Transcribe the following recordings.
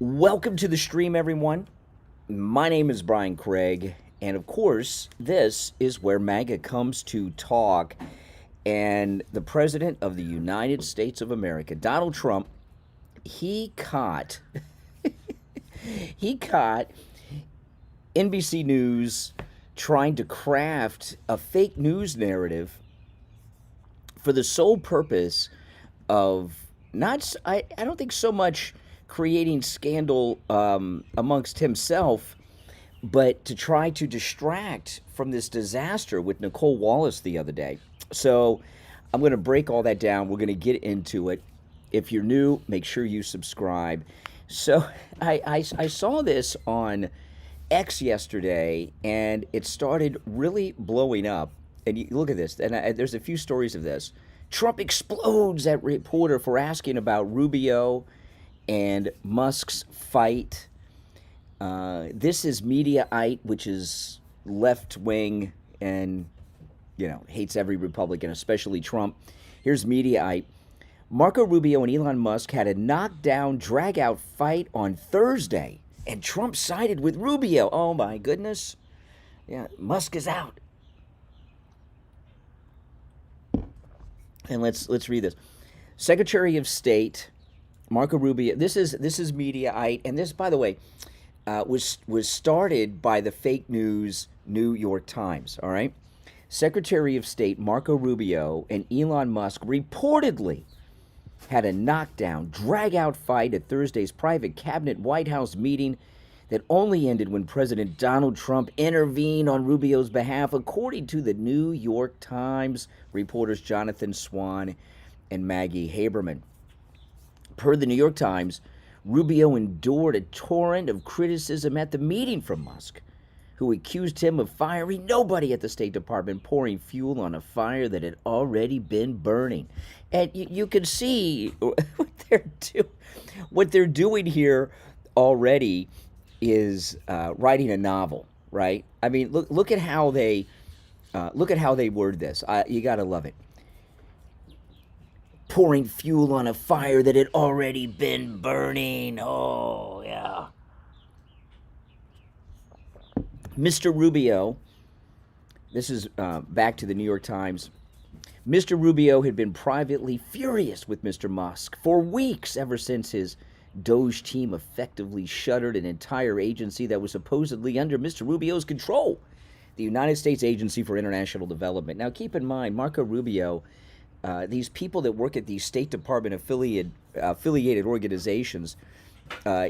Welcome to the stream, everyone. My name is Brian Craig, and of course, this is where MAGA comes to talk. And the President of the United States of America, Donald Trump, he caught NBC News trying to craft a fake news narrative for the sole purpose of I don't think so much creating scandal amongst himself, but to try to distract from this disaster with Nicole Wallace the other day. So I'm going to break all that down. We're going to get into it. If you're new, make sure you subscribe. So I saw this on X yesterday, and it started really blowing up. And you look at this, and there's a few stories of this. Trump explodes at reporter for asking about Rubio and Musk's fight. This is Mediaite, which is left-wing and, hates every Republican, especially Trump. Here's Mediaite. Marco Rubio and Elon Musk had a knockdown, drag-out fight on Thursday, and Trump sided with Rubio. Oh, my goodness. Yeah, Musk is out. And let's read this. Secretary of State Marco Rubio. This is Mediaite, and this, by the way, was started by the fake news New York Times. All right, Secretary of State Marco Rubio and Elon Musk reportedly had a knockdown, drag-out fight at Thursday's private cabinet White House meeting that only ended when President Donald Trump intervened on Rubio's behalf, according to the New York Times reporters Jonathan Swan and Maggie Haberman. Per the New York Times, Rubio endured a torrent of criticism at the meeting from Musk, who accused him of firing nobody at the State Department, pouring fuel on a fire that had already been burning. And you can see what they're doing here already is writing a novel, right? I mean, look at how they word this. You gotta love it. Pouring fuel on a fire that had already been burning. Oh, yeah. Mr. Rubio, this is back to the New York Times. Mr. Rubio had been privately furious with Mr. Musk for weeks, ever since his Doge team effectively shuttered an entire agency that was supposedly under Mr. Rubio's control, the United States Agency for International Development. Now, keep in mind, Marco Rubio, these people that work at these State Department affiliated organizations,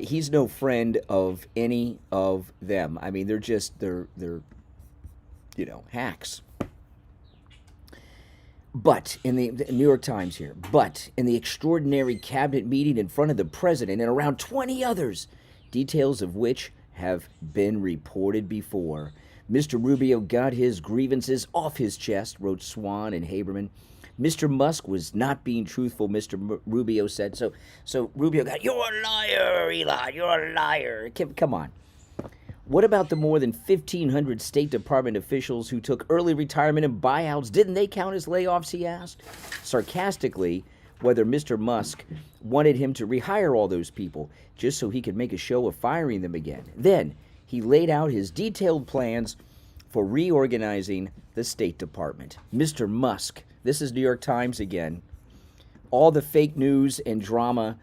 he's no friend of any of them. I mean, they're hacks. But in the New York Times here, but in the extraordinary cabinet meeting in front of the president and around 20 others, details of which have been reported before, Mr. Rubio got his grievances off his chest, wrote Swan and Haberman. Mr. Musk was not being truthful, Mr. Rubio said. So Rubio got, "You're a liar, Elon, you're a liar." Come on. What about the more than 1,500 State Department officials who took early retirement and buyouts? Didn't they count as layoffs, he asked, sarcastically, whether Mr. Musk wanted him to rehire all those people just so he could make a show of firing them again. Then he laid out his detailed plans for reorganizing the State Department. Mr. Musk, this is New York Times again, all the fake news and drama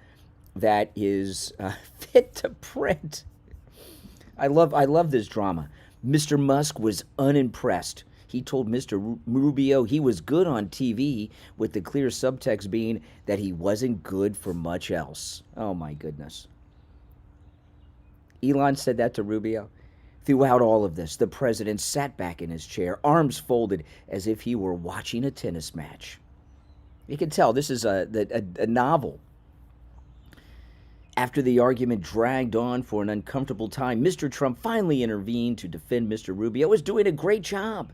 that is fit to print. I love this drama. Mr. Musk was unimpressed. He told Mr. Rubio he was good on TV, with the clear subtext being that he wasn't good for much else. Oh, my goodness. Elon said that to Rubio. Throughout all of this, the president sat back in his chair, arms folded as if he were watching a tennis match. You can tell this is a novel. After the argument dragged on for an uncomfortable time, Mr. Trump finally intervened to defend Mr. Rubio as doing a great job.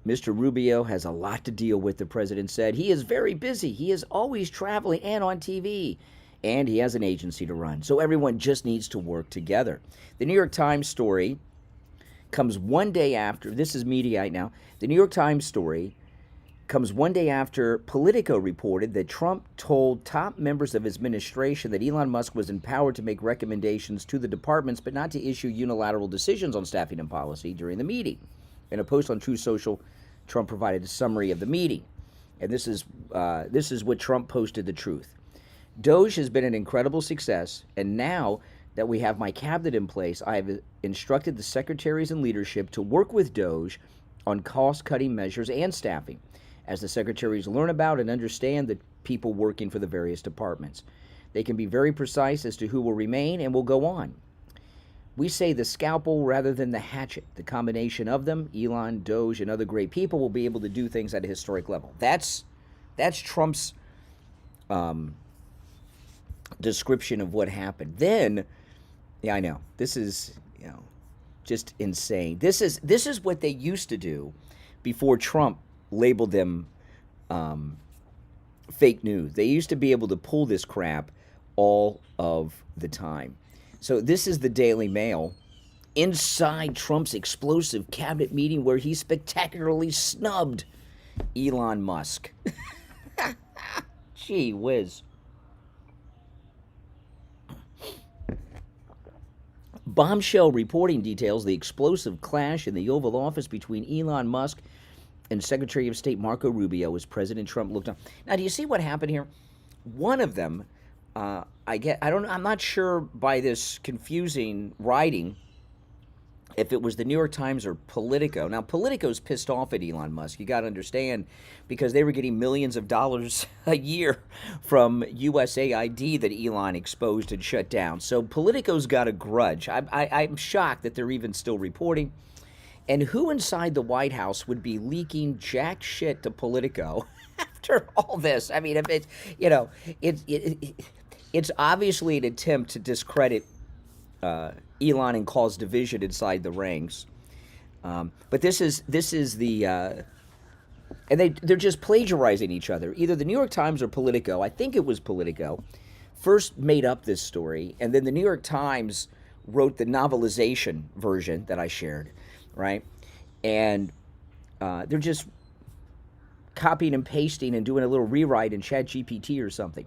Mr. Rubio has a lot to deal with, the president said. He is very busy. He is always traveling and on TV. And he has an agency to run. So everyone just needs to work together. The New York Times story comes one day after. This is Mediaite now. The New York Times story comes one day after Politico reported that Trump told top members of his administration that Elon Musk was empowered to make recommendations to the departments, but not to issue unilateral decisions on staffing and policy during the meeting. In a post on Truth Social, Trump provided a summary of the meeting. And this is what Trump posted the truth. Doge has been an incredible success, and now that we have my cabinet in place, I have instructed the secretaries and leadership to work with Doge on cost-cutting measures and staffing, as the secretaries learn about and understand the people working for the various departments. They can be very precise as to who will remain and will go on. We say the scalpel rather than the hatchet. The combination of them, Elon, Doge, and other great people, will be able to do things at a historic level. That's Trump's description of what happened. Then, yeah, I know, this is, just insane. This is what they used to do before Trump labeled them fake news. They used to be able to pull this crap all of the time. So this is the Daily Mail inside Trump's explosive cabinet meeting where he spectacularly snubbed Elon Musk. Gee whiz. Bombshell reporting details the explosive clash in the Oval Office between Elon Musk and Secretary of State Marco Rubio as President Trump looked on. Now, do you see what happened here? One of them, I'm not sure by this confusing writing if it was the New York Times or Politico. Now, Politico's pissed off at Elon Musk. You got to understand, because they were getting millions of dollars a year from USAID that Elon exposed and shut down. So Politico's got a grudge. I'm shocked that they're even still reporting. And who inside the White House would be leaking jack shit to Politico after all this? I mean, if it's, it's obviously an attempt to discredit Elon and cause division inside the ranks. But this is the, and they're just plagiarizing each other. Either the New York Times or Politico, I think it was Politico, first made up this story, and then the New York Times wrote the novelization version that I shared, right? And they're just copying and pasting and doing a little rewrite in ChatGPT or something.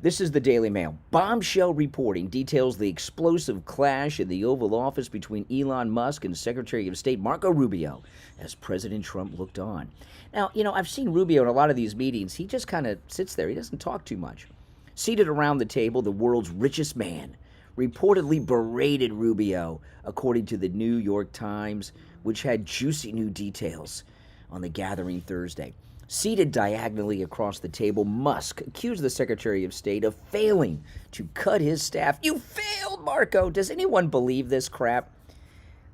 This is the Daily Mail. Bombshell reporting details the explosive clash in the Oval Office between Elon Musk and Secretary of State Marco Rubio as President Trump looked on. Now, I've seen Rubio in a lot of these meetings. He just kind of sits there. He doesn't talk too much. Seated around the table, the world's richest man reportedly berated Rubio, according to the New York Times, which had juicy new details on the gathering Thursday. Seated diagonally across the table, Musk accused the Secretary of State of failing to cut his staff. You failed, Marco. Does anyone believe this crap?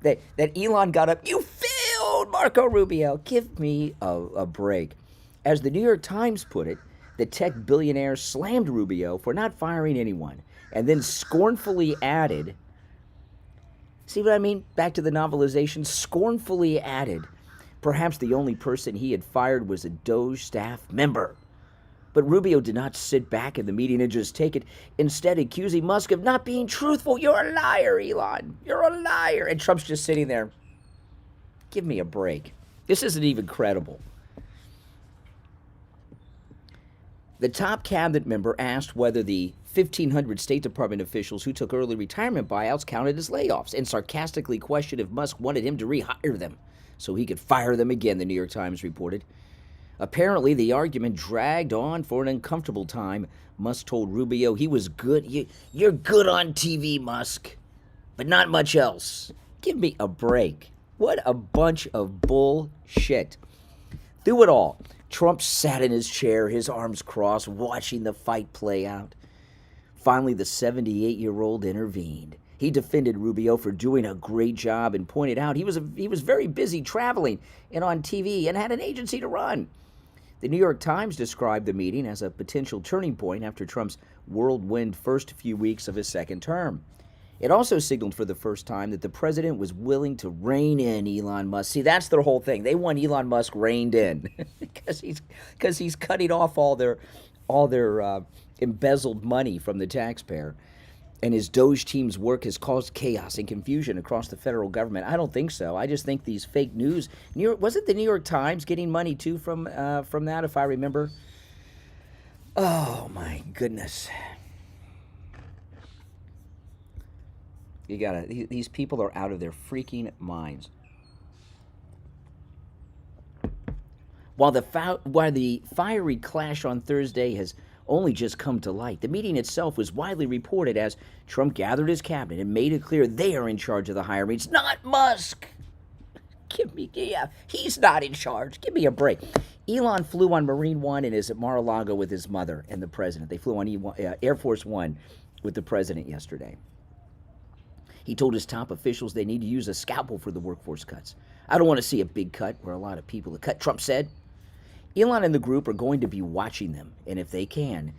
That Elon got up. You failed, Marco Rubio. Give me a break. As the New York Times put it, the tech billionaire slammed Rubio for not firing anyone and then scornfully added, see what I mean? Back to the novelization, scornfully added, perhaps the only person he had fired was a Doge staff member. But Rubio did not sit back in the meeting and just take it, instead accusing Musk of not being truthful. You're a liar, Elon. You're a liar. And Trump's just sitting there. Give me a break. This isn't even credible. The top cabinet member asked whether the 1,500 State Department officials who took early retirement buyouts counted as layoffs, and sarcastically questioned if Musk wanted him to rehire them so he could fire them again, the New York Times reported. Apparently, the argument dragged on for an uncomfortable time. Musk told Rubio he was good. You're good on TV, Musk, but not much else. Give me a break. What a bunch of bullshit. Through it all, Trump sat in his chair, his arms crossed, watching the fight play out. Finally, the 78-year-old intervened. He defended Rubio for doing a great job and pointed out he was very busy traveling and on TV and had an agency to run. The New York Times described the meeting as a potential turning point after Trump's whirlwind first few weeks of his second term. It also signaled for the first time that the president was willing to rein in Elon Musk. See, that's their whole thing. They want Elon Musk reined in because he's cutting off all their embezzled money from the taxpayer. and his Doge team's work has caused chaos and confusion across the federal government. I don't think so. I just think these fake news. Wasn't the New York Times getting money too from that, if I remember? Oh my goodness! These people are out of their freaking minds. While the fiery clash on Thursday has only just come to light, the meeting itself was widely reported as Trump gathered his cabinet and made it clear they are in charge of the hirings, not Musk. He's not in charge. Give me a break. Elon flew on Marine One and is at Mar-a-Lago with his mother and the president. They flew on Air Force One with the president yesterday. He told his top officials they need to use a scalpel for the workforce cuts. I don't want to see a big cut where a lot of people are cut, Trump said. Elon and the group are going to be watching them, and if they can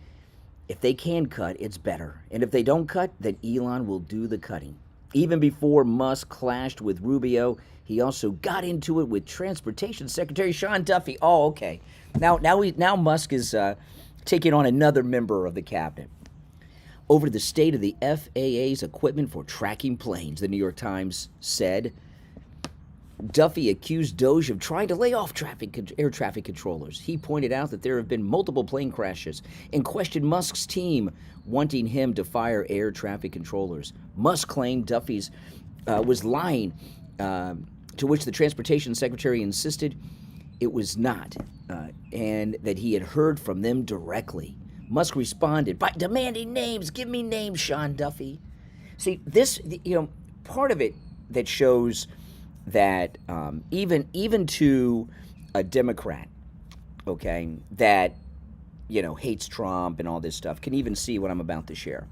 cut, it's better. And if they don't cut, then Elon will do the cutting. Even before Musk clashed with Rubio, he also got into it with Transportation Secretary Sean Duffy. Oh, okay. Now Musk is taking on another member of the cabinet over the state of the FAA's equipment for tracking planes, the New York Times said. Duffy accused Doge of trying to lay off air traffic controllers. He pointed out that there have been multiple plane crashes and questioned Musk's team wanting him to fire air traffic controllers. Musk claimed Duffy's was lying, to which the Transportation Secretary insisted it was not, and that he had heard from them directly. Musk responded by demanding names. Give me names, Sean Duffy. See, this, part of it that shows that even to a Democrat, okay, that, hates Trump and all this stuff, can even see what I'm about to share.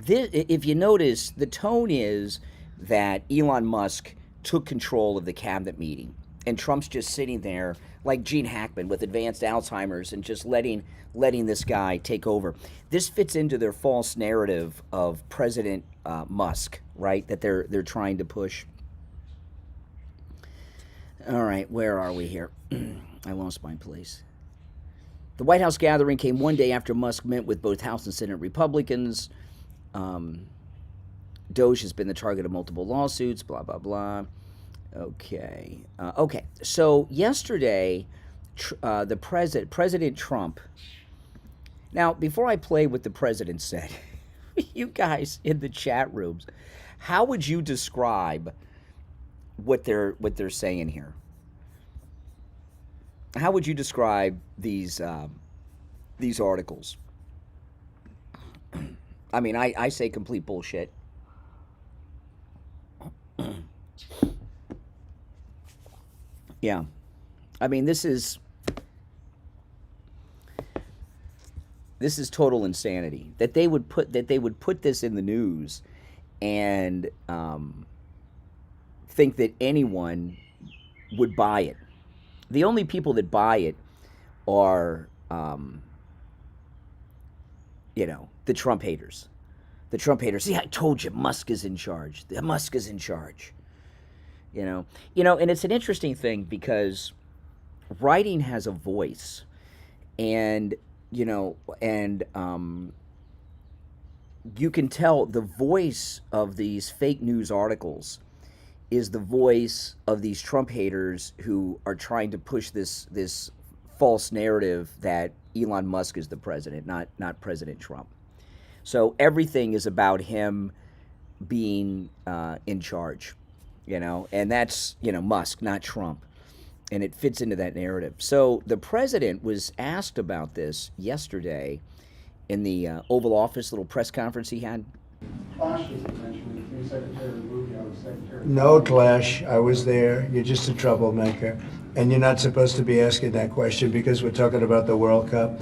If you notice, the tone is that Elon Musk took control of the cabinet meeting, and Trump's just sitting there like Gene Hackman with advanced Alzheimer's and just letting this guy take over. This fits into their false narrative of President Musk, right, that they're trying to push. All right, where are we here? I lost my place. The White House gathering came one day after Musk met with both House and Senate Republicans. Doge has been the target of multiple lawsuits, blah, blah, blah. Okay. So yesterday, President Trump. Now, before I play what the president said, you guys in the chat rooms, how would you describe what they're saying here? How would you describe these articles? I mean, I say complete bullshit. Yeah, I mean, this is total insanity that they would put this in the news and think that anyone would buy it. The only people that buy it are, the Trump haters. The Trump haters. See, I told you, Musk is in charge. Musk is in charge. And it's an interesting thing because writing has a voice, and you can tell the voice of these fake news articles is the voice of these Trump haters who are trying to push this false narrative that Elon Musk is the president, not President Trump. So everything is about him being in charge, and that's, Musk, not Trump. And it fits into that narrative. So the president was asked about this yesterday in the Oval Office little press conference he had. Clashes eventually between Secretary Rubio and Secretary. No clash. I was there. You're just a troublemaker. And you're not supposed to be asking that question because we're talking about the World Cup.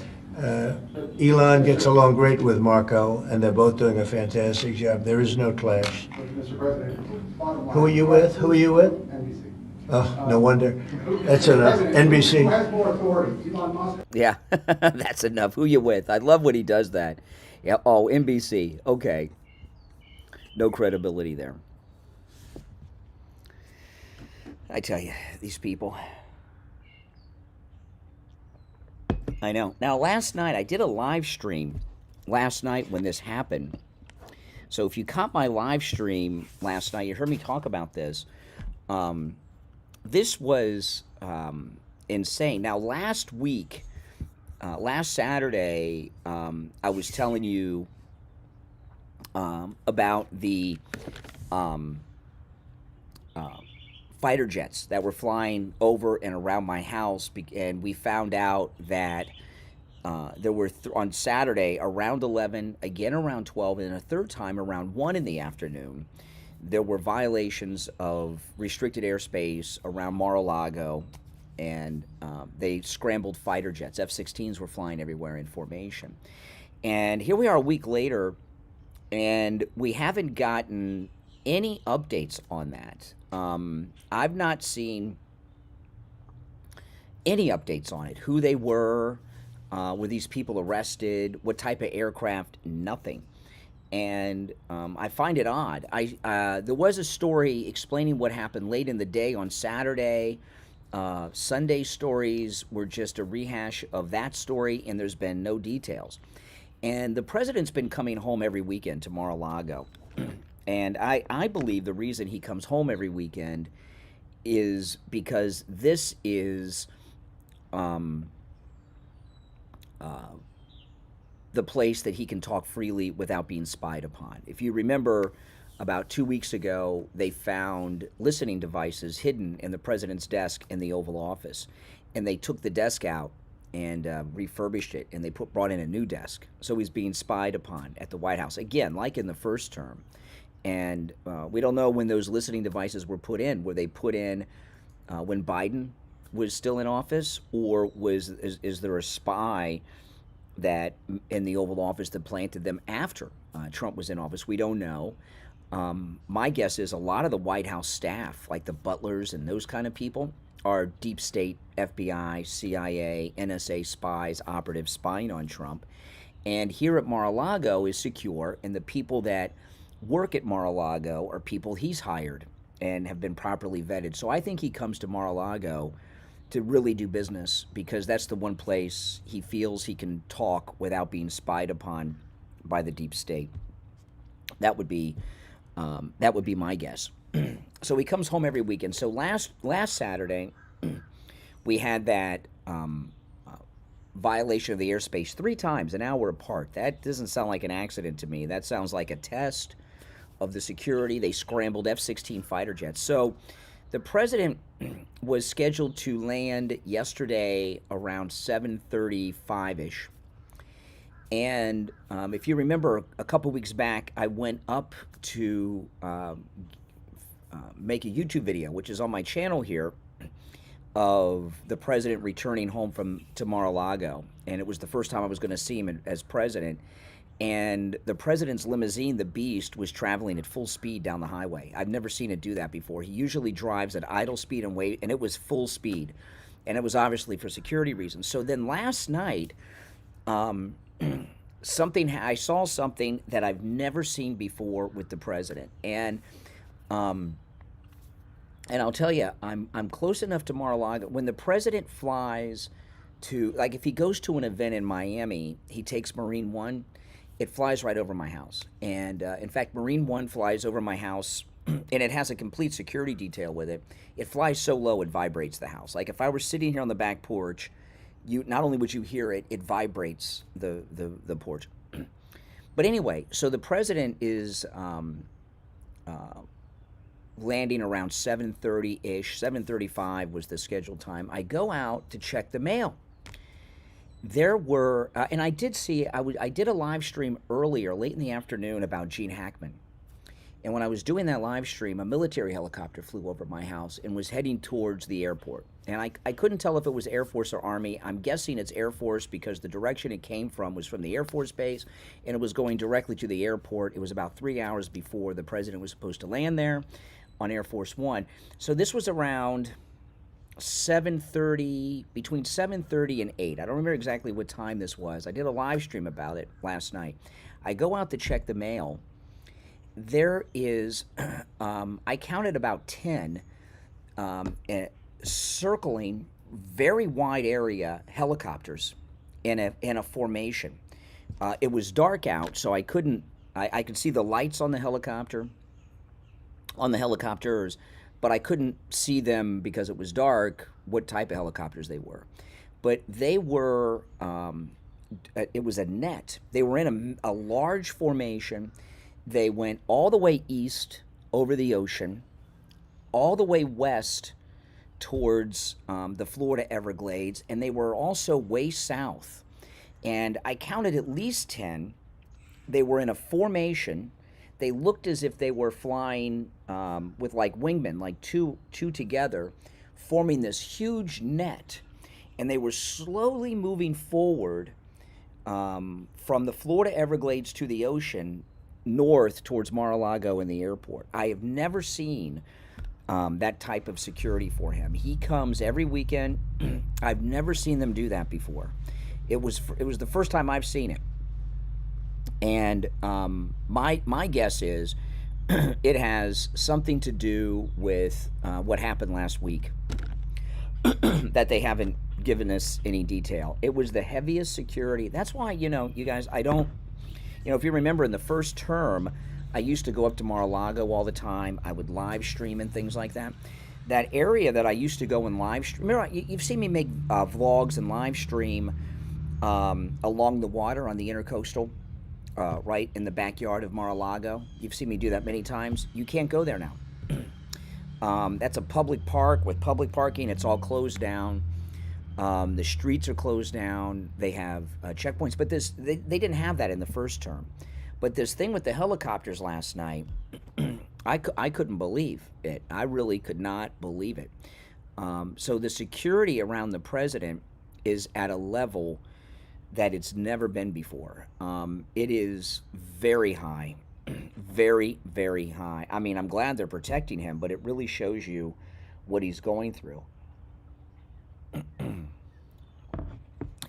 Elon gets along great with Marco, and they're both doing a fantastic job. There is no clash. Mr. President, bottom line. Who are you with? NBC. Oh, no wonder. That's enough. NBC. Who has more authority, Elon Musk? Yeah, that's enough. Who you with? I love when he does that. Yeah. Oh, NBC. Okay. No credibility there. I tell you, these people. I know. Now, last night, I did a live stream last night when this happened. So if you caught my live stream last night, you heard me talk about this. This was insane. Now, last week, last Saturday, I was telling you about the fighter jets that were flying over and around my house, and we found out that there were on Saturday around 11, again around 12, and a third time around 1 in the afternoon. There were violations of restricted airspace around Mar-a-Lago, and they scrambled fighter jets. F-16s were flying everywhere in formation. And here we are a week later, and we haven't gotten any updates on that. I've not seen any updates on it. Who they were these people arrested, what type of aircraft, nothing. And I find it odd. There was a story explaining what happened late in the day on Saturday. Sunday stories were just a rehash of that story, and there's been no details. And the president's been coming home every weekend to Mar-a-Lago. And I believe the reason he comes home every weekend is because this is the place that he can talk freely without being spied upon. If you remember, about 2 weeks ago, they found listening devices hidden in the president's desk in the Oval Office. And they took the desk out and refurbished it, and they brought in a new desk. So he's being spied upon at the White House, again, like in the first term. And we don't know when those listening devices were put in. Were they put in when Biden was still in office, or is there a spy that in the Oval Office that planted them after Trump was in office? We don't know. My guess is a lot of the White House staff, like the butlers and those kind of people, are deep state FBI, CIA, NSA spies, operatives spying on Trump. And here at Mar-a-Lago is secure, and the people that work at Mar-a-Lago are people he's hired and have been properly vetted. So I think he comes to Mar-a-Lago to really do business, because that's the one place he feels he can talk without being spied upon by the deep state. That would be my guess. So he comes home every weekend. So last Saturday, we had that violation of the airspace 3 times, an hour apart. That doesn't sound like an accident to me. That sounds like a test of the security. They scrambled F-16 fighter jets. So the president was scheduled to land yesterday around 7:35-ish. And if you remember, a couple weeks back, I went up to make a YouTube video, which is on my channel here, of the president returning home to Mar-a-Lago. And it was the first time I was going to see him as president. And the president's limousine, the Beast, was traveling at full speed down the highway. I've never seen it do that before. He usually drives at idle speed and wait, and it was full speed. And it was obviously for security reasons. So then last night, I saw something that I've never seen before with the president. And I'll tell you, I'm close enough to Mar-a-Lago. When the president flies to, like if he goes to an event in Miami, he takes Marine One. It flies right over my house. And in fact, Marine One flies over my house, and it has a complete security detail with it. It flies so low it vibrates the house. Like if I were sitting here on the back porch, not only would you hear it, it vibrates the porch. But anyway, so the president is landing around 7:30-ish. 7:35 was the scheduled time. I go out to check the mail. There were, and I did see, I did a live stream earlier, late in the afternoon, about Gene Hackman. And when I was doing that live stream, a military helicopter flew over my house and was heading towards the airport. And I couldn't tell if it was Air Force or Army. I'm guessing it's Air Force because the direction it came from was from the Air Force base, and it was going directly to the airport. It was about 3 hours before the president was supposed to land there on Air Force One. So this was around 7:30, between 7:30 and 8. I don't remember exactly what time this was. I did a live stream about it last night. I go out to check the mail. There is, I counted about 10 circling very wide area helicopters in a formation. It was dark out, so I couldn't I could see the lights on the helicopters, but I couldn't see them because it was dark, what type of helicopters they were. But they were, it was a net. They were in a large formation. They went all the way east over the ocean, all the way west towards the Florida Everglades, and they were also way south. And I counted at least 10. They were in a formation. They looked as if they were flying with like wingmen, like two together, forming this huge net. And they were slowly moving forward from the Florida Everglades to the ocean, north towards Mar-a-Lago and the airport. I have never seen that type of security for him. He comes every weekend. I've never seen them do that before. It was the first time I've seen it. And my guess is it has something to do with what happened last week that they haven't given us any detail. It was the heaviest security. That's why, you guys, if you remember in the first term, I used to go up to Mar-a-Lago all the time. I would live stream and things like that. That area that I used to go and live stream, remember, you've seen me make vlogs and live stream along the water on the intercoastal, right in the backyard of Mar-a-Lago. You've seen me do that many times. You can't go there now. That's a public park with public parking. It's all closed down. The streets are closed down. They have checkpoints, but they didn't have that in the first term. But this thing with the helicopters last night, I couldn't believe it. I really could not believe it. So the security around the president is at a level that it's never been before. It is very high, very, very high. I mean, I'm glad they're protecting him, but it really shows you what he's going through.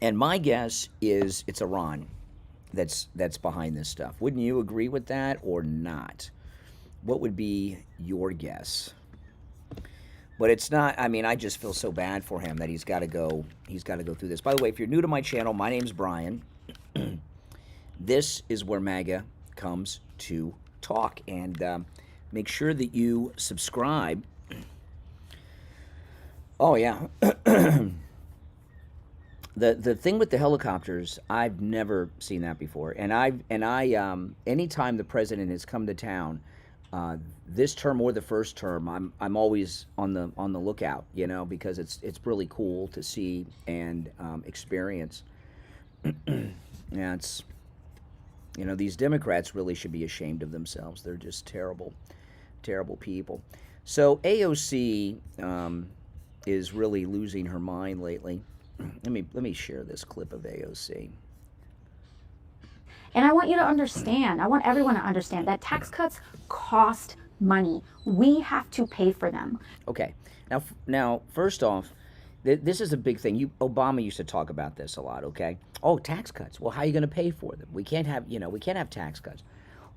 And my guess is it's Iran that's behind this stuff. Wouldn't you agree with that or not? What would be your guess? But it's not. I mean, I just feel so bad for him that he's got to go through this. By the way, if you're new to my channel, my name's Brian. This is where MAGA comes to talk, and make sure that you subscribe. Oh yeah. The thing with the helicopters, I've never seen that before, and anytime the president has come to town, this term or the first term, I'm always on the lookout, because it's really cool to see and experience. Yeah, it's these Democrats really should be ashamed of themselves. They're just terrible, terrible people. So AOC is really losing her mind lately. Let me share this clip of AOC. And I want you to understand, I want everyone to understand that tax cuts cost money. We have to pay for them. Okay. Now first off, this is a big thing. Obama used to talk about this a lot, okay? Oh, tax cuts. Well, how are you going to pay for them? We can't have tax cuts.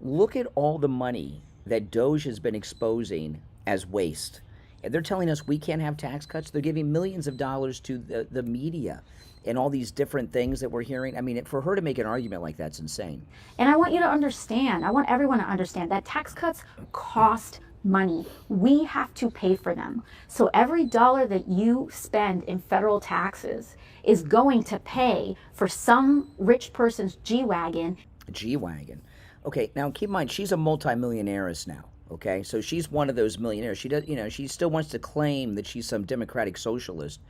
Look at all the money that Doge has been exposing as waste. And they're telling us we can't have tax cuts. They're giving millions of dollars to the media and all these different things that we're hearing. I mean, for her to make an argument like that's insane. And I want you to understand, I want everyone to understand that tax cuts cost money. We have to pay for them. So every dollar that you spend in federal taxes is going to pay for some rich person's G-Wagon. G-Wagon. Okay, now keep in mind, she's a multimillionaires now. Okay, so she's one of those millionaires. She does, she still wants to claim that she's some democratic socialist,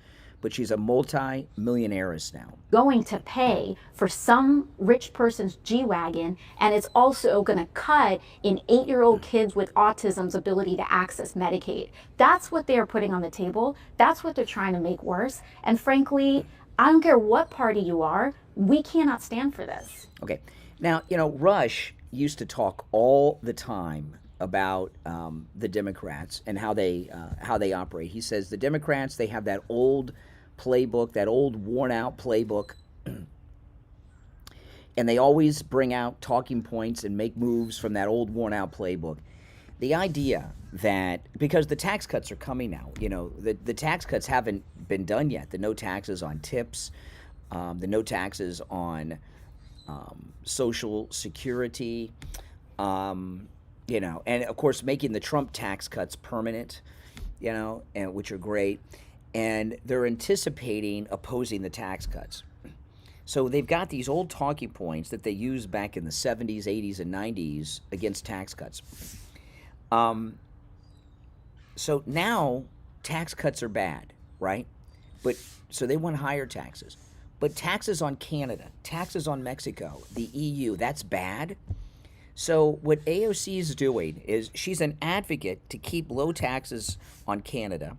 but she's a multi-millionaires now. Going to pay for some rich person's G-Wagon, and it's also going to cut in 8-year-old kids with autism's ability to access Medicaid. That's what they're putting on the table. That's what they're trying to make worse. And frankly, I don't care what party you are, we cannot stand for this. Okay, now, Rush used to talk all the time about the Democrats and how they operate. He says the Democrats, they have that old playbook, that old worn-out playbook, and they always bring out talking points and make moves from that old worn-out playbook. The idea that, because the tax cuts are coming now, the tax cuts haven't been done yet. The no taxes on tips, the no taxes on Social Security, You know, and of course making the Trump tax cuts permanent, you know, and which are great. And they're anticipating opposing the tax cuts. So they've got these old talking points that they used back in the 70s, 80s, and 90s against tax cuts. So now tax cuts are bad, right? But so they want higher taxes. But taxes on Canada, taxes on Mexico, the EU, that's bad. So what AOC is doing is she's an advocate to keep low taxes on Canada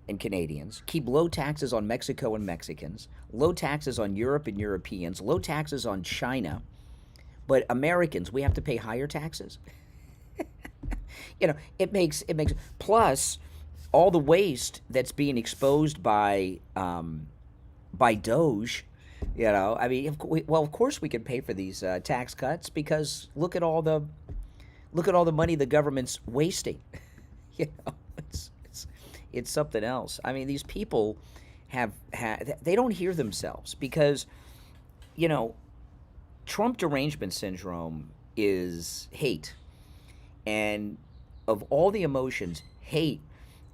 and Canadians, keep low taxes on Mexico and Mexicans, low taxes on Europe and Europeans, low taxes on China. But Americans, we have to pay higher taxes. You know, it makes plus all the waste that's being exposed by Doge. You know, I mean, of course we can pay for these tax cuts because look at all the money the government's wasting. You know, it's something else. I mean, these people they don't hear themselves because, you know, Trump derangement syndrome is hate, and of all the emotions, hate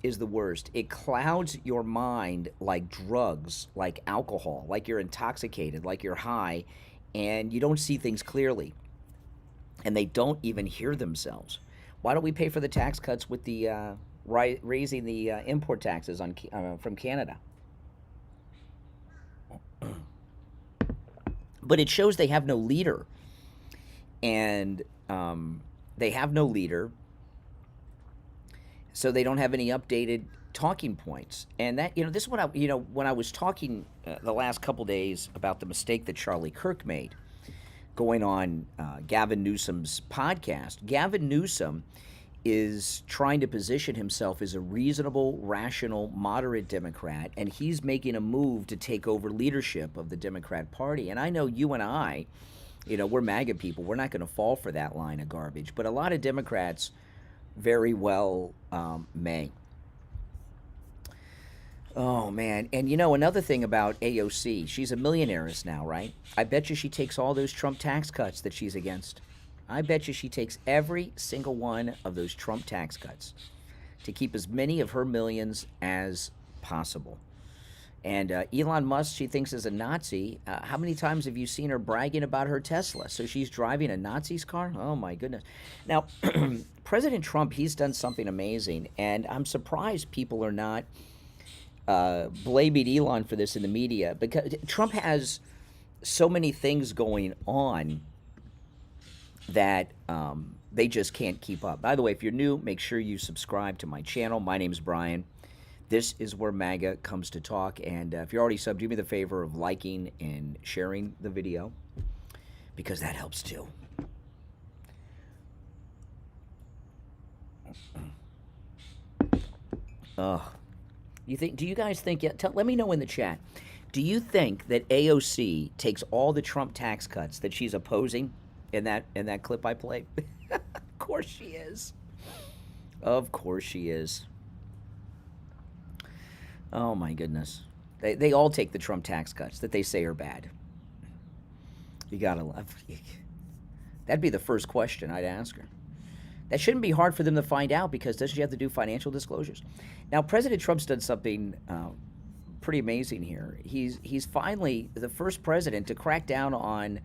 is the worst. It clouds your mind like drugs, like alcohol, like you're intoxicated, like you're high, and you don't see things clearly. And they don't even hear themselves. Why don't we pay for the tax cuts with the raising the import taxes on from Canada? But it shows they have no leader, and they have no leader. So they don't have any updated talking points. And that, you know, this is what I, you know, when I was talking the last couple days about the mistake that Charlie Kirk made going on Gavin Newsom's podcast. Gavin Newsom is trying to position himself as a reasonable, rational, moderate Democrat, and he's making a move to take over leadership of the Democrat Party. And I know you and I, you know, we're MAGA people. We're not going to fall for that line of garbage. But a lot of Democrats very well may. Oh, man. And, you know, another thing about AOC, she's a millionairess now, right? I bet you she takes all those Trump tax cuts that she's against. I bet you she takes every single one of those Trump tax cuts to keep as many of her millions as possible. And Elon Musk, she thinks, is a Nazi. How many times have you seen her bragging about her Tesla? So she's driving a Nazi's car? Oh, my goodness. Now, President Trump, he's done something amazing, and I'm surprised people are not blaming Elon for this in the media, because Trump has so many things going on that they just can't keep up. By the way, if you're new, make sure you subscribe to my channel. My name's Brian. This is where MAGA comes to talk. And if you're already subbed, do me the favor of liking and sharing the video, because that helps too. Do you guys think, let me know in the chat, do you think that AOC takes all the Trump tax cuts that she's opposing in that clip I played? Of course she is. Of course she is. Oh my goodness. They all take the Trump tax cuts that they say are bad. You gotta love. That'd be the first question I'd ask her. That shouldn't be hard for them to find out, because doesn't she have to do financial disclosures? Now, President Trump's done something pretty amazing here. He's finally the first president to crack down on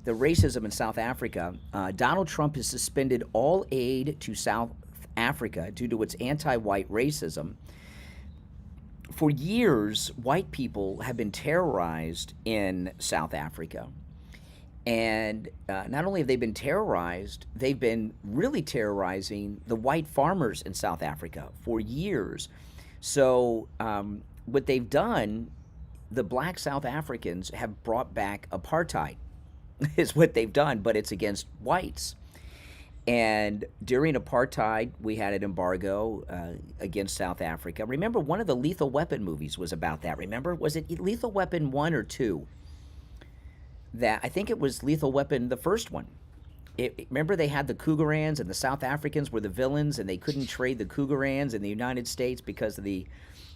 the racism in South Africa. Donald Trump has suspended all aid to South Africa due to its anti-white racism. For years, white people have been terrorized in South Africa. And not only have they been terrorized, they've been really terrorizing the white farmers in South Africa for years. So what they've done, the black South Africans have brought back apartheid, is what they've done, but it's against whites. And during apartheid, we had an embargo against South Africa. Remember, one of the Lethal Weapon movies was about that. Remember, was it Lethal Weapon 1 or 2? That I think it was Lethal Weapon, the first one. Remember, they had the Cougarans, and the South Africans were the villains, and they couldn't trade the Cougarans in the United States because of the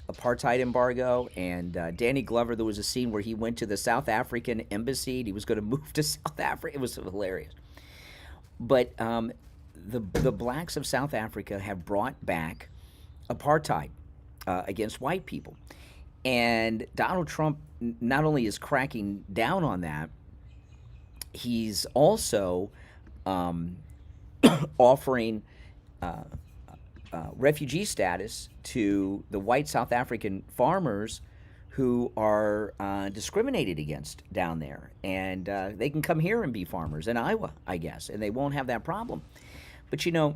apartheid embargo. And Danny Glover, there was a scene where he went to the South African embassy, and he was going to move to South Africa. It was hilarious. But the blacks of South Africa have brought back apartheid against white people. And Donald Trump not only is cracking down on that, he's also offering refugee status to the white South African farmers who are discriminated against down there. And they can come here and be farmers in Iowa, I guess, and they won't have that problem. But you know,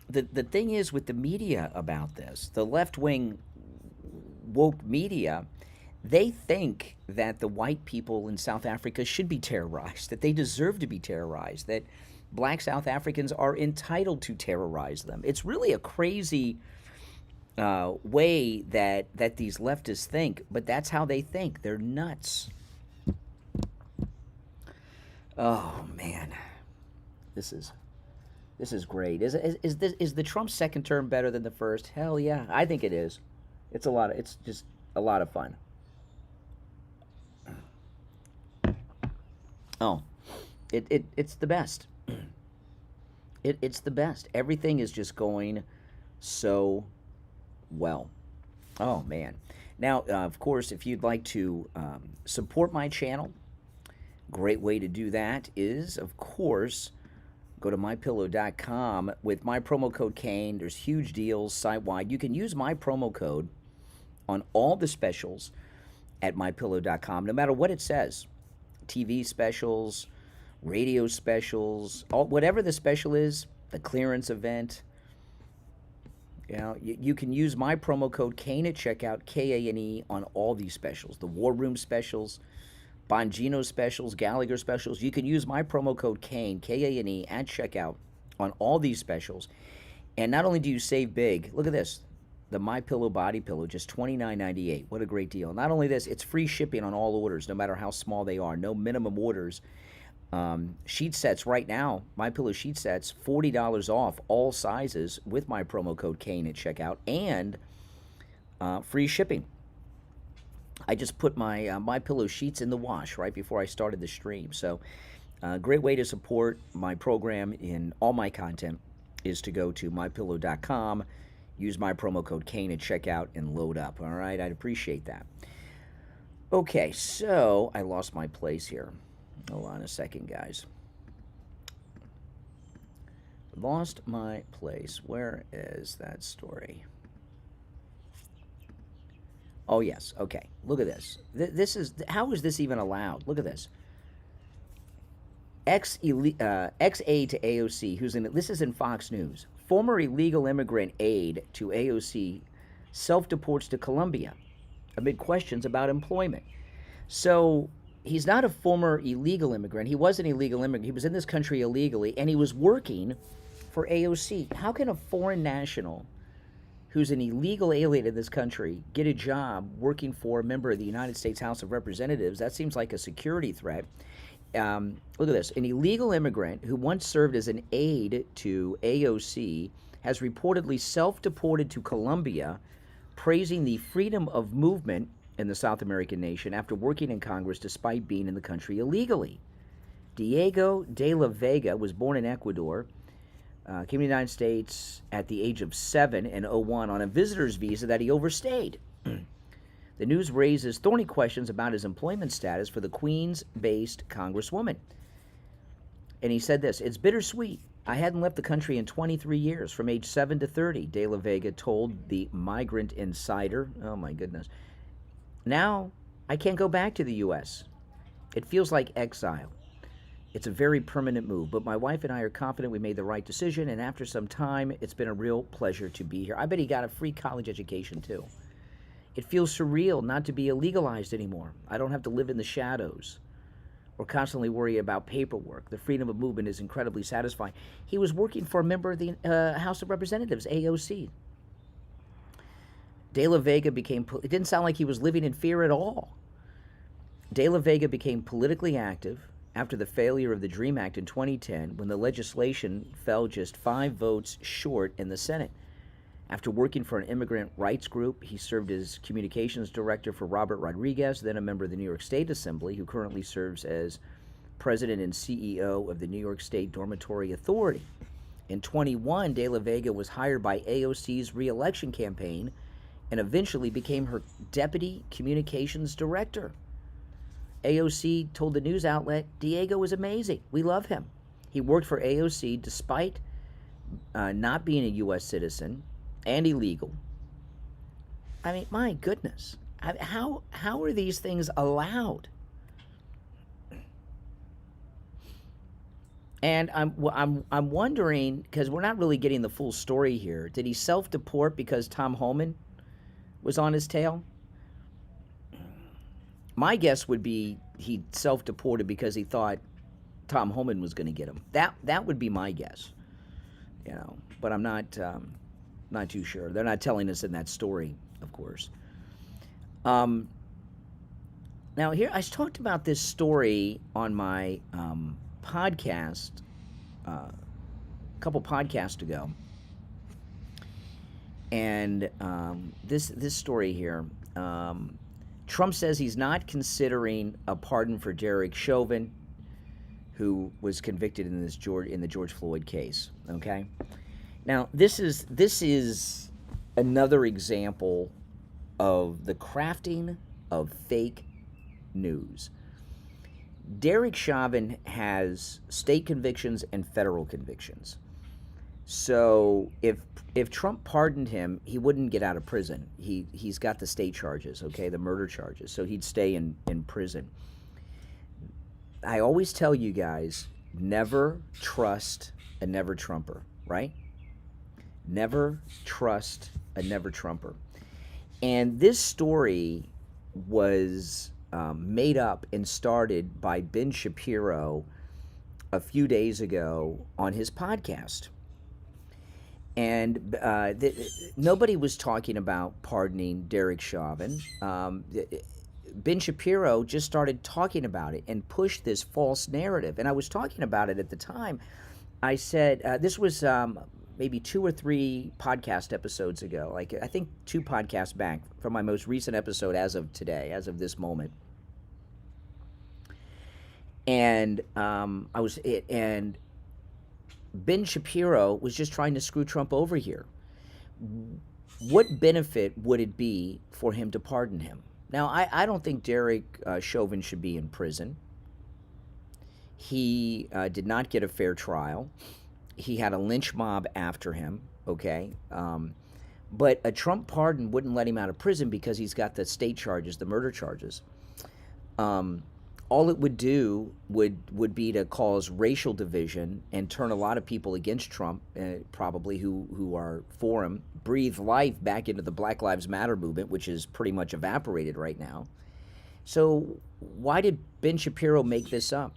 the thing is with the media about this, the left-wing woke media, they think that the white people in South Africa should be terrorized, that they deserve to be terrorized, that black South Africans are entitled to terrorize them. It's really a crazy way that these leftists think, but that's how they think. They're nuts. Oh man, this is great. Is the Trump second term better than the first? Hell yeah, I think it is. It's just a lot of fun. Oh, it's the best. It's the best. Everything is just going so well. Oh man. Now, of course, if you'd like to support my channel, great way to do that is, of course, go to MyPillow.com with my promo code Kane. There's huge deals site-wide. You can use my promo code on all the specials at MyPillow.com, no matter what it says. TV specials, radio specials, whatever the special is, the clearance event. You know, you can use my promo code Kane at checkout, Kane, on all these specials. The War Room specials, Bongino specials, Gallagher specials. You can use my promo code Kane, Kane, at checkout on all these specials. And not only do you save big, look at this, the MyPillow body pillow, just $29.98. What a great deal. Not only this, it's free shipping on all orders, no matter how small they are. No minimum orders. Sheet sets right now, MyPillow sheet sets, $40 off all sizes with my promo code Kane at checkout, and free shipping. I just put my MyPillow sheets in the wash right before I started the stream. So great way to support my program in all my content is to go to MyPillow.com, use my promo code Kane at checkout, and load up. All right, I'd appreciate that. Okay, so I lost my place here. Hold on a second, guys. Lost my place. Where is that story? Oh, yes. Okay. Look at this. This is, how is this even allowed? Look at this. Ex-aide to AOC, this is in Fox News. Former illegal immigrant aide to AOC self-deports to Colombia amid questions about employment. So he's not a former illegal immigrant. He was an illegal immigrant. He was in this country illegally, and he was working for AOC. How can a foreign national who's an illegal alien in this country get a job working for a member of the United States House of Representatives? That seems like a security threat. Look at this. An illegal immigrant who once served as an aide to AOC has reportedly self-deported to Colombia, praising the freedom of movement in the South American nation after working in Congress despite being in the country illegally. Diego de la Vega was born in Ecuador, came to the United States at the age of 7 in 2001 on a visitor's visa that he overstayed. The news raises thorny questions about his employment status for the Queens-based congresswoman. And he said this, "It's bittersweet. I hadn't left the country in 23 years, from age 7 to 30, De La Vega told the Migrant Insider. Oh, my goodness. Now, I can't go back to the U.S. It feels like exile. It's a very permanent move, but my wife and I are confident we made the right decision, and after some time, it's been a real pleasure to be here." I bet he got a free college education, too. "It feels surreal not to be illegalized anymore. I don't have to live in the shadows or constantly worry about paperwork. The freedom of movement is incredibly satisfying." He was working for a member of the House of Representatives, AOC. De La Vega became, it didn't sound like he was living in fear at all. De La Vega became politically active after the failure of the DREAM Act in 2010, when the legislation fell just 5 votes short in the Senate. After working for an immigrant rights group, he served as communications director for Robert Rodriguez, then a member of the New York State Assembly, who currently serves as president and CEO of the New York State Dormitory Authority. In 21, De La Vega was hired by AOC's re-election campaign and eventually became her deputy communications director. AOC told the news outlet, Diego is amazing. We love him. He worked for AOC despite not being a U.S. citizen and illegal. I mean, my goodness. How are these things allowed? And I'm wondering, because we're not really getting the full story here. Did he self-deport because Tom Homan was on his tail? My guess would be he self-deported because he thought Tom Homan was going to get him. That would be my guess, you know. But I'm not too sure. They're not telling us in that story, of course. Now here I talked about this story on my podcast a couple podcasts ago, and this story here. Trump says he's not considering a pardon for Derek Chauvin, who was convicted in the George Floyd case. Okay, now this is another example of the crafting of fake news. Derek Chauvin has state convictions and federal convictions. So if Trump pardoned him, he wouldn't get out of prison. He's got the state charges, okay, the murder charges. So he'd stay in prison. I always tell you guys, never trust a never Trumper, right? Never trust a never Trumper. And this story was made up and started by Ben Shapiro a few days ago on his podcast. And nobody was talking about pardoning Derek Chauvin. Ben Shapiro just started talking about it and pushed this false narrative. And I was talking about it at the time. I said, this was maybe 2 or 3 podcast episodes ago, like I think 2 podcasts back from my most recent episode as of today, as of this moment. And and Ben Shapiro was just trying to screw Trump over here. What benefit would it be for him to pardon him? Now, I don't think Derek Chauvin should be in prison. He did not get a fair trial. He had a lynch mob after him, okay? But a Trump pardon wouldn't let him out of prison because he's got the state charges, the murder charges. All it would do would be to cause racial division and turn a lot of people against Trump, probably who are for him, breathe life back into the Black Lives Matter movement, which is pretty much evaporated right now. So why did Ben Shapiro make this up?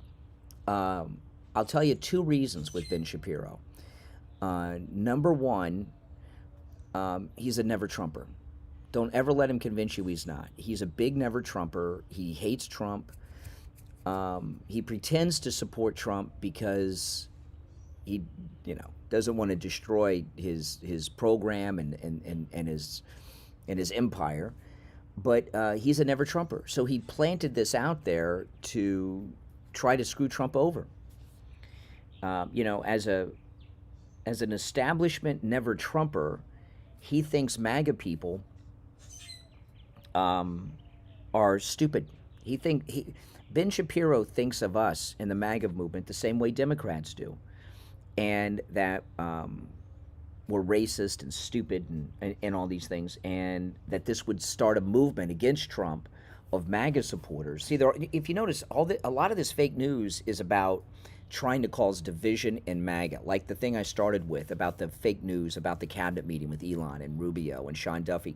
I'll tell you 2 reasons with Ben Shapiro. Number one, he's a never Trumper. Don't ever let him convince you he's not. He's a big never Trumper. He hates Trump. He pretends to support Trump because he, doesn't want to destroy his program and his empire. But he's a never Trumper. So he planted this out there to try to screw Trump over. As an establishment never Trumper, he thinks MAGA people are stupid. Ben Shapiro thinks of us in the MAGA movement the same way Democrats do, and that we're racist and stupid and all these things, and that this would start a movement against Trump of MAGA supporters. See, if you notice, a lot of this fake news is about trying to cause division in MAGA, like the thing I started with about the fake news about the cabinet meeting with Elon and Rubio and Sean Duffy,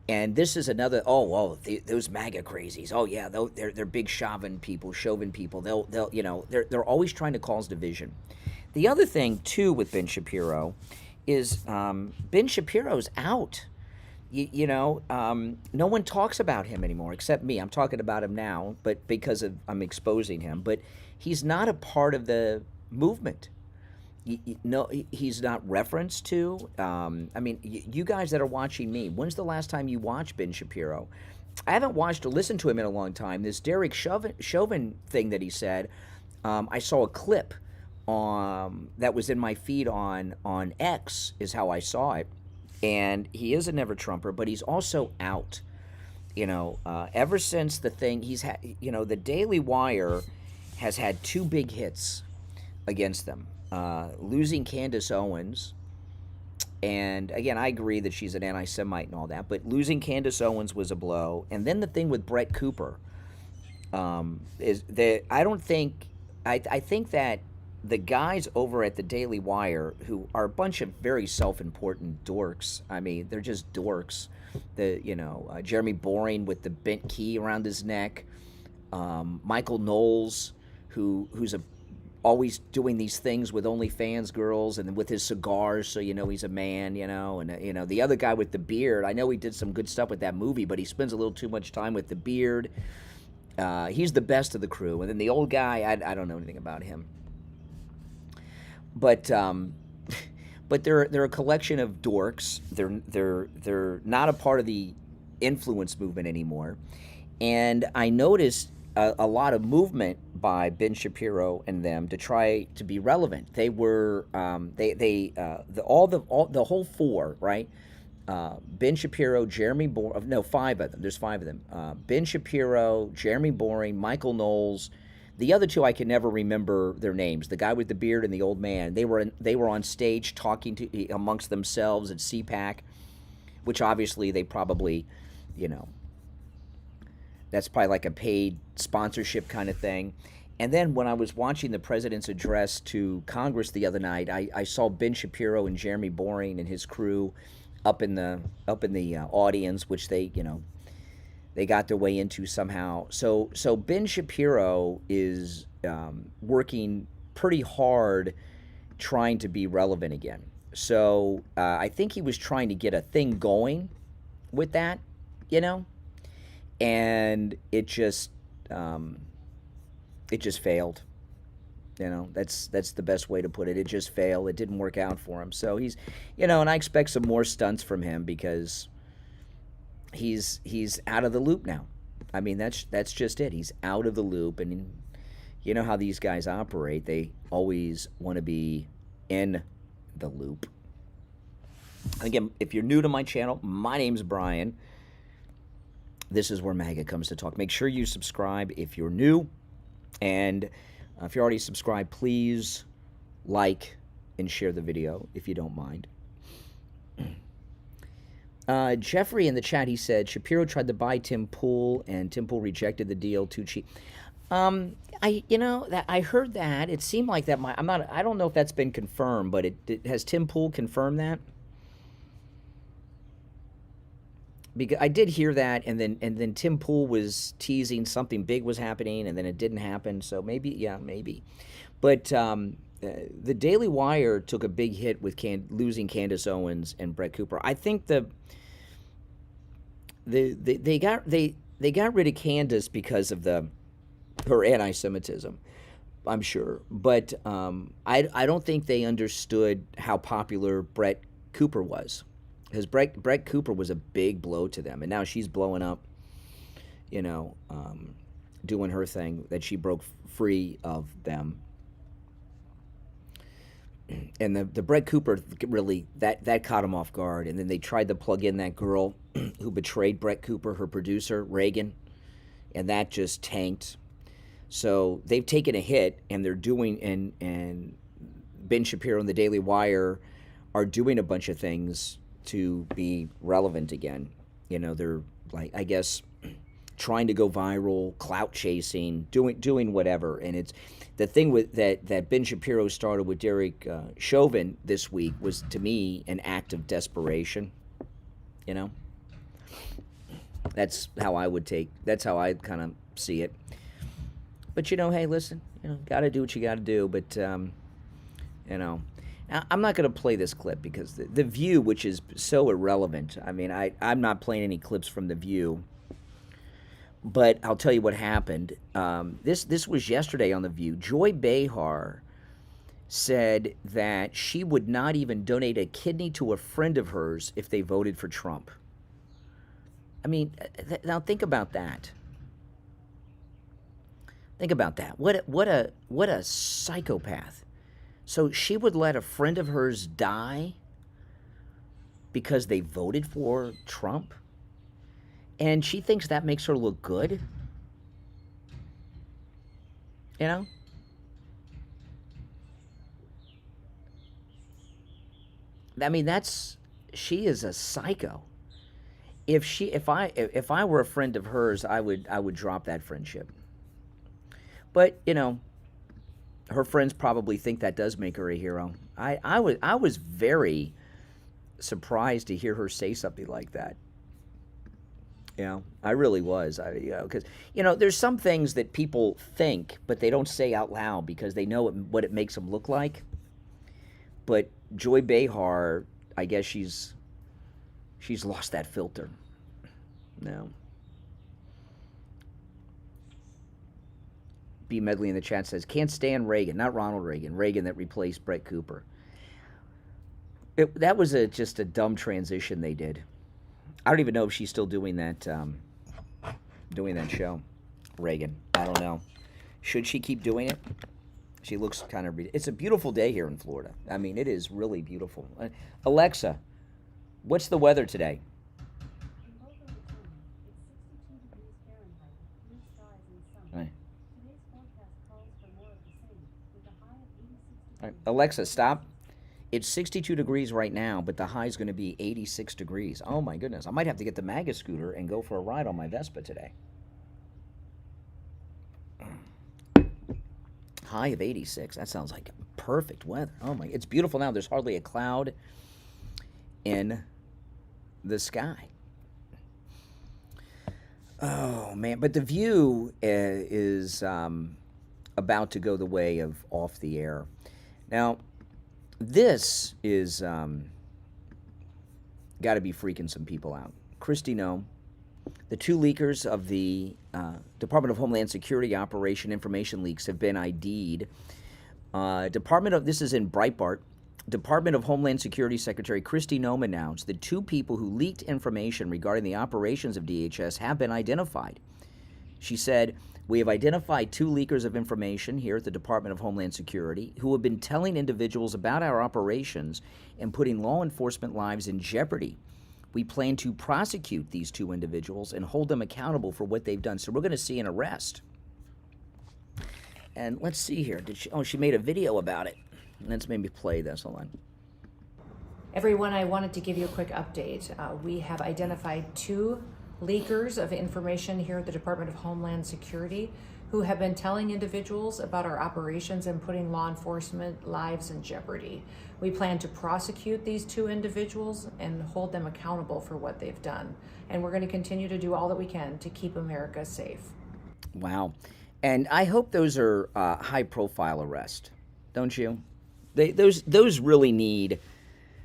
And this is another. Those MAGA crazies. Oh yeah, they're big Chauvin people. They're always trying to cause division. The other thing too with Ben Shapiro is Ben Shapiro's out. No one talks about him anymore except me. I'm talking about him now, but because I'm exposing him. But he's not a part of the movement. No, he's not referenced to. You guys that are watching me, when's the last time you watched Ben Shapiro? I haven't watched or listened to him in a long time. This Derek Chauvin thing that he said, I saw a clip that was in my feed on X, is how I saw it. And he is a never-Trumper, but he's also out. Ever since the thing, he's had, the Daily Wire has had 2 big hits against them. Losing Candace Owens, and again, I agree that she's an anti-Semite and all that, but losing Candace Owens was a blow. And then the thing with Brett Cooper is that I think that the guys over at the Daily Wire, who are a bunch of very self-important dorks, I mean, they're just dorks. Jeremy Boring with the bent key around his neck, Michael Knowles, who's always doing these things with OnlyFans girls and with his cigars, so he's a man, and the other guy with the beard, I know he did some good stuff with that movie, but he spends a little too much time with the beard. He's the best of the crew. And then the old guy, I don't know anything about him. But they're a collection of dorks. They're not a part of the influence movement anymore. And I noticed a lot of movement by Ben Shapiro and them to try to be relevant. They were the whole 4, right? Ben Shapiro, Jeremy Boring, no, 5 of them. There's 5 of them. Ben Shapiro, Jeremy Boring, Michael Knowles. The other 2 I can never remember their names. The guy with the beard and the old man. They were on stage talking amongst themselves at CPAC, which obviously they probably, that's probably like a paid sponsorship kind of thing. And then when I was watching the president's address to Congress the other night, I saw Ben Shapiro and Jeremy Boring and his crew up in the audience, which they got their way into somehow. So Ben Shapiro is working pretty hard trying to be relevant again. So I think he was trying to get a thing going with that, and it just failed. That's the best way to put it. It just failed. It didn't work out for him. So he's, and I expect some more stunts from him because he's out of the loop now. I mean, that's just it. He's out of the loop, and you know how these guys operate. They always want to be in the loop. Again, if you're new to my channel, my name's Brian. This is where MAGA comes to talk. Make sure you subscribe if you're new, and if you're already subscribed, please like and share the video if you don't mind. Jeffrey in the chat, he said Shapiro tried to buy Tim Pool and Tim Pool rejected the deal, too cheap. I heard that. It seemed like that. I don't know if that's been confirmed, but has Tim Pool confirmed that? Because I did hear that, and then Tim Pool was teasing something big was happening, and then it didn't happen. So maybe. But the Daily Wire took a big hit with losing Candace Owens and Brett Cooper. I think they got rid of Candace because of her anti-Semitism, I'm sure. But I don't think they understood how popular Brett Cooper was. Because Brett Cooper was a big blow to them, and now she's blowing up, doing her thing, that she broke free of them. And the Brett Cooper, really, that caught him off guard. And then they tried to plug in that girl who betrayed Brett Cooper, her producer, Reagan, and that just tanked. So they've taken a hit, and they're doing, and Ben Shapiro and the Daily Wire are doing a bunch of things to be relevant again. They're like, I guess, trying to go viral, clout chasing, doing whatever. And it's the thing with that Ben Shapiro started with Derek Chauvin this week was, to me, an act of desperation. That's how I kind of see it. But hey, listen, gotta do what you gotta do. But I'm not going to play this clip because the View, which is so irrelevant. I mean, I'm not playing any clips from the View. But I'll tell you what happened. This was yesterday on the View. Joy Behar said that she would not even donate a kidney to a friend of hers if they voted for Trump. I mean, now think about that. Think about that. What a psychopath. So she would let a friend of hers die because they voted for Trump? And she thinks that makes her look good? You know? I mean, she is a psycho. If I were a friend of hers, I would drop that friendship. But, you know, her friends probably think that does make her a hero. I was very surprised to hear her say something like that. You know, I really was. Because, you know, there's some things that people think, but they don't say out loud because they know what it makes them look like. But Joy Behar, I guess she's lost that filter. No. B. Medley in the chat says, can't stand Reagan. Not Ronald Reagan. Reagan that replaced Brett Cooper. That was just a dumb transition they did. I don't even know if she's still doing that show. Reagan. I don't know. Should she keep doing it? She looks kind of... It's a beautiful day here in Florida. I mean, it is really beautiful. Alexa, what's the weather today? Right. All right. Alexa, stop. It's 62 degrees right now, but the high is going to be 86 degrees. Oh, my goodness. I might have to get the MAGA scooter and go for a ride on my Vespa today. High of 86. That sounds like perfect weather. Oh, my. It's beautiful now. There's hardly a cloud in the sky. Oh, man. But the View is about to go the way of off the air. Now, this is got to be freaking some people out. Christy, no. The two leakers of the Department of Homeland Security Operation Information Leaks have been ID'd. This is in Breitbart. Department of Homeland Security Secretary Christy Noem announced that two people who leaked information regarding the operations of DHS have been identified. She said, we have identified two leakers of information here at the Department of Homeland Security who have been telling individuals about our operations and putting law enforcement lives in jeopardy. We plan to prosecute these two individuals and hold them accountable for what they've done. So we're going to see an arrest. And let's see here. She made a video about it. Let's maybe play this. Hold on. Everyone, I wanted to give you a quick update. We have identified two leakers of information here at the Department of Homeland Security who have been telling individuals about our operations and putting law enforcement lives in jeopardy. We plan to prosecute these two individuals and hold them accountable for what they've done. And we're going to continue to do all that we can to keep America safe. Wow. And I hope those are high-profile arrests, don't you? Those really need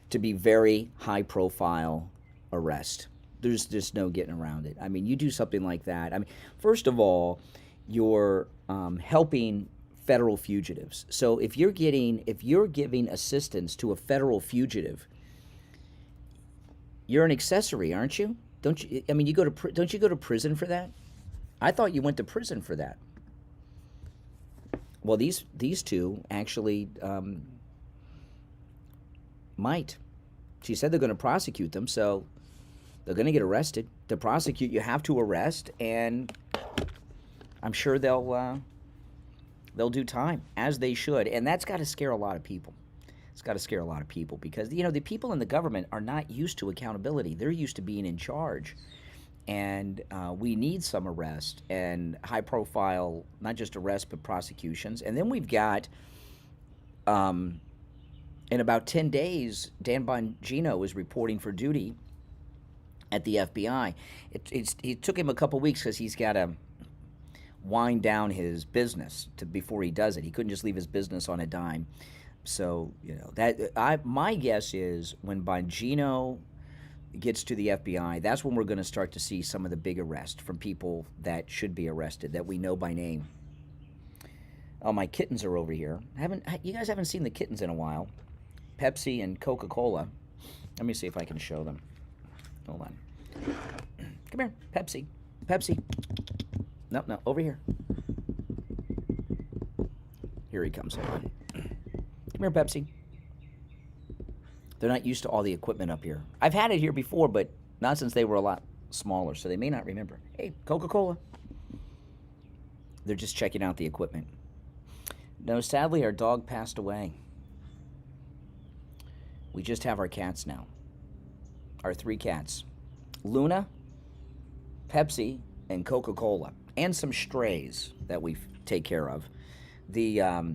to be very high-profile arrests. There's just no getting around it. I mean, you do something like that. I mean, first of all, you're helping federal fugitives. So if you're giving assistance to a federal fugitive, you're an accessory, aren't you? Don't you? I mean, don't you go to prison for that? I thought you went to prison for that. Well, these two actually might. She said they're going to prosecute them, so they're going to get arrested. To prosecute, you have to arrest, and I'm sure they'll do time, as they should. And that's got to scare a lot of people. It's got to scare a lot of people because, you know, the people in the government are not used to accountability. They're used to being in charge. And we need some arrest and high-profile, not just arrests, but prosecutions. And then we've got, in about 10 days, Dan Bongino is reporting for duty at the FBI. It took him a couple weeks because he's got to wind down his business before he does it. He couldn't just leave his business on a dime. So, you know, my guess is when Bongino gets to the FBI, that's when we're going to start to see some of the big arrests from people that should be arrested, that we know by name. Oh, my kittens are over here. You guys haven't seen the kittens in a while. Pepsi and Coca-Cola. Let me see if I can show them. Hold on. Come here. Pepsi. Pepsi. No, no, over here. Here he comes. Come here, Pepsi. They're not used to all the equipment up here. I've had it here before, but not since they were a lot smaller, so they may not remember. Hey, Coca-Cola. They're just checking out the equipment. No, sadly, our dog passed away. We just have our cats now. Our 3 cats. Luna, Pepsi, and Coca-Cola. And some strays that we take care of. The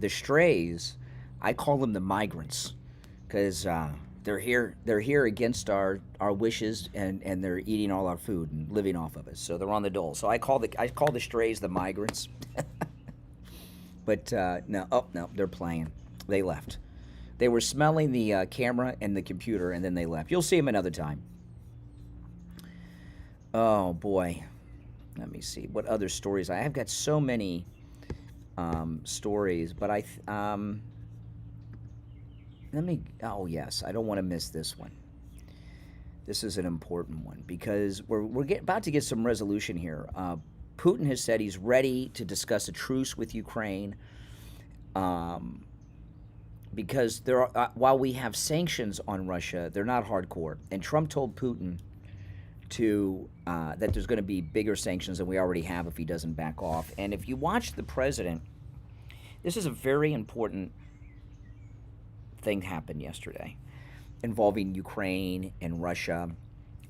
strays, I call them the migrants, because they're here against our wishes, and they're eating all our food and living off of us. So they're on the dole. So I call the strays the migrants. But no, they're playing. They left. They were smelling the camera and the computer, and then they left. You'll see them another time. Oh boy, let me see what other stories. I have got so many stories, but oh yes, I don't want to miss this one. This is an important one because we're about to get some resolution here. Putin has said he's ready to discuss a truce with Ukraine, because there are, while we have sanctions on Russia, they're not hardcore. And Trump told Putin that there's going to be bigger sanctions than we already have if he doesn't back off. And if you watch the president, this is a very important thing happened yesterday involving Ukraine and Russia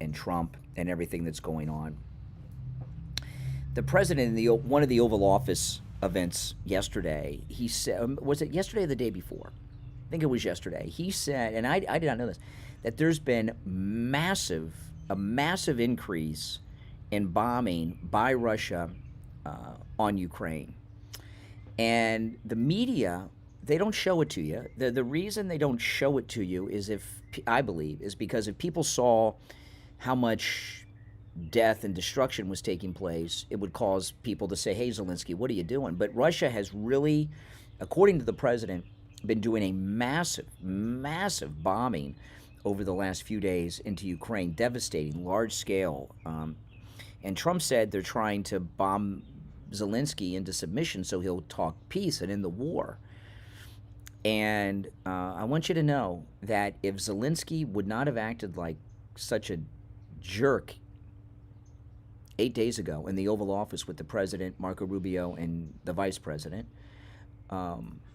and Trump and everything that's going on. The president in one of the Oval Office events yesterday, he said, was it yesterday or the day before? I think it was yesterday. He said, and I did not know this, that there's been a massive increase in bombing by Russia on Ukraine. And the media, they don't show it to you. The reason they don't show it to you is I believe, because if people saw how much death and destruction was taking place, it would cause people to say, hey, Zelensky, what are you doing? But Russia has really, according to the president, been doing a massive bombing over the last few days into Ukraine, devastating, large scale. And Trump said they're trying to bomb Zelensky into submission so he'll talk peace and end the war. And I want you to know that if Zelensky would not have acted like such a jerk 8 days ago in the Oval Office with the president, Marco Rubio, and the vice president,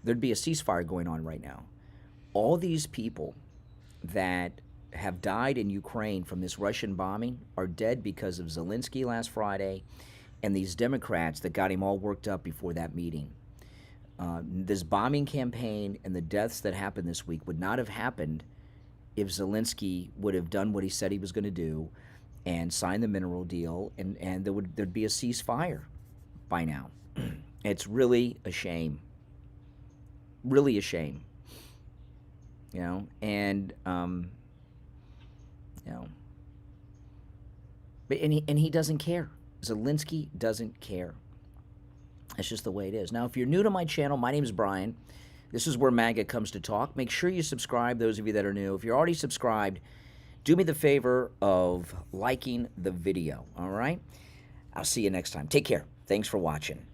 there'd be a ceasefire going on right now. All these people that have died in Ukraine from this Russian bombing are dead because of Zelensky last Friday and these Democrats that got him all worked up before that meeting. This bombing campaign and the deaths that happened this week would not have happened if Zelensky would have done what he said he was going to do and signed the mineral deal, and there'd be a ceasefire by now. It's really a shame. Really a shame. You know, and you know, but and he doesn't care. Zelensky doesn't care. That's just the way it is. Now, if you're new to my channel, my name is Brian. This is where MAGA comes to talk. Make sure you subscribe, those of you that are new. If you're already subscribed, do me the favor of liking the video, all right? I'll see you next time. Take care. Thanks for watching.